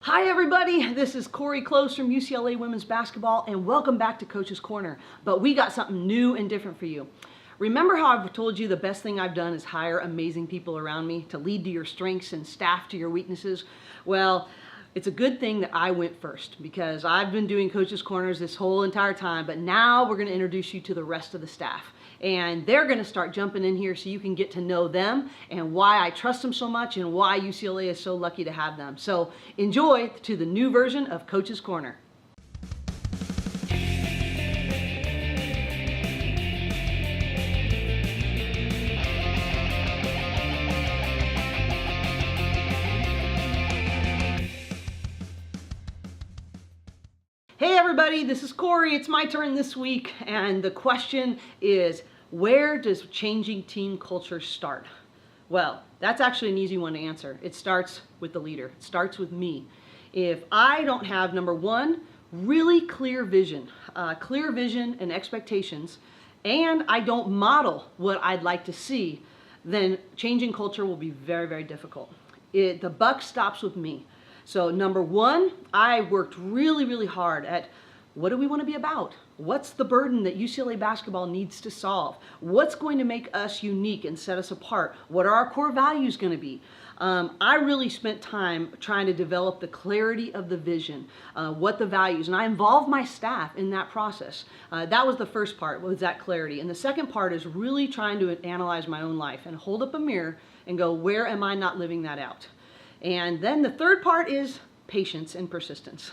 Hi everybody, this is Cori Close from UCLA Women's Basketball and welcome back to Coach's Corner. But we got something new and different for you. Remember how I've told you the best thing I've done is hire amazing people around me to lead to your strengths and staff to your weaknesses? Well, it's a good thing that I went first because I've been doing Coach's Corners this whole entire time, but now we're going to introduce you to the rest of the staff. And they're going to start jumping in here so you can get to know them and why I trust them so much and why UCLA is so lucky to have them. So enjoy to the new version of Coach's Corner. Hey everybody, this is Cori. It's my turn this week, and the question is, where does changing team culture start? Well, that's actually an easy one to answer. It starts with the leader. It starts with me. If I don't have, number one, really clear vision and expectations, and I don't model what I'd like to see, then changing culture will be very, very difficult. The buck stops with me. So number one, I worked really, really hard at what do we want to be about? What's the burden that UCLA basketball needs to solve? What's going to make us unique and set us apart? What are our core values going to be? I really spent time trying to develop the clarity of the vision, what the values, and I involved my staff in that process. That was the first part, was that clarity. And the second part is really trying to analyze my own life and hold up a mirror and go, where am I not living that out? And then the third part is patience and persistence.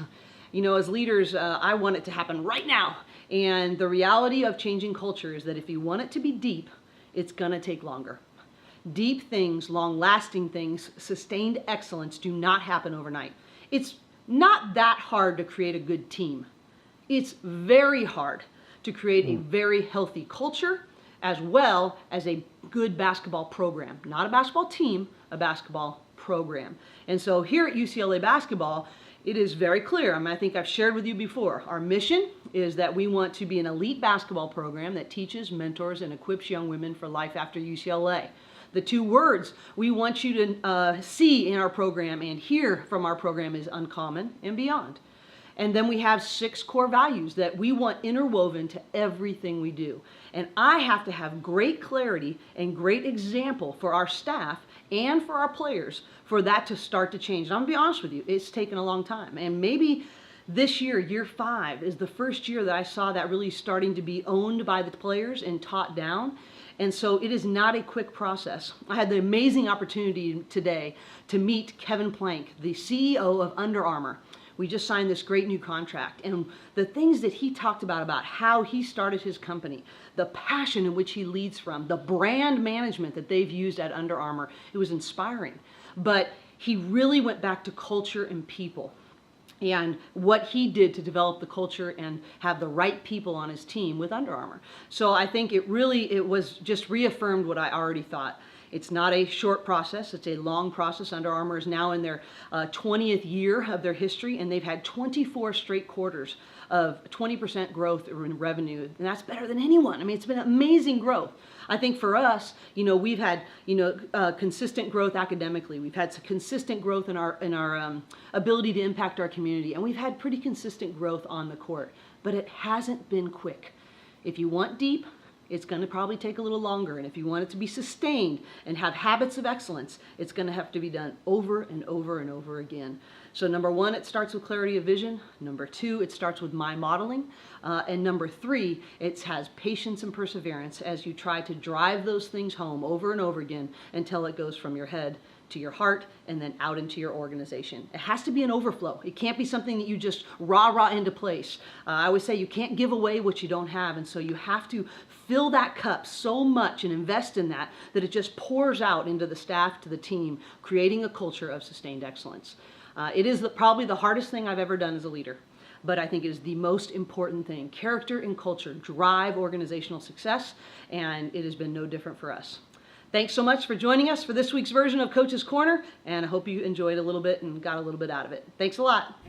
You know, as leaders, I want it to happen right now. And the reality of changing culture is that if you want it to be deep, it's gonna take longer. Deep things, long-lasting things, sustained excellence do not happen overnight. It's not that hard to create a good team. It's very hard to create a very healthy culture as well as a good basketball program. Not a basketball team, a basketball program. And so here at UCLA Basketball, it is very clear. I think I've shared with you before. Our mission is that we want to be an elite basketball program that teaches, mentors, and equips young women for life after UCLA. The two words we want you to see in our program and hear from our program is uncommon and beyond. And then we have 6 core values that we want interwoven to everything we do. And I have to have great clarity and great example for our staff and for our players for that to start to change. And I'm gonna be honest with you, it's taken a long time. And maybe this year, year 5, is the first year that I saw that really starting to be owned by the players and taught down. And so it is not a quick process. I had the amazing opportunity today to meet Kevin Plank, the CEO of Under Armour. We just signed this great new contract, and the things that he talked about how he started his company, the passion in which he leads from, the brand management that they've used at Under Armour, it was inspiring. But he really went back to culture and people and what he did to develop the culture and have the right people on his team with Under Armour. So I think it was just reaffirmed what I already thought. It's not a short process, it's a long process. Under Armour is now in their 20th year of their history, and they've had 24 straight quarters of 20% growth in revenue, and that's better than anyone. I mean, it's been amazing growth. I think for us, you know, we've had, consistent growth academically. We've had some consistent growth in our ability to impact our community, and we've had pretty consistent growth on the court, but it hasn't been quick. If you want deep, it's going to probably take a little longer. And if you want it to be sustained and have habits of excellence, it's going to have to be done over and over and over again. So number one, it starts with clarity of vision. Number two, it starts with my modeling. And number three, it has patience and perseverance as you try to drive those things home over and over again until it goes from your head to your heart and then out into your organization. It has to be an overflow. It can't be something that you just rah into place. I always say you can't give away what you don't have, and so you have to fill that cup so much and invest in that it just pours out into the staff, to the team, creating a culture of sustained excellence. It is probably the hardest thing I've ever done as a leader, but I think it is the most important thing. Character and culture drive organizational success, and it has been no different for us. Thanks so much for joining us for this week's version of Coach's Corner, and I hope you enjoyed a little bit and got a little bit out of it. Thanks a lot.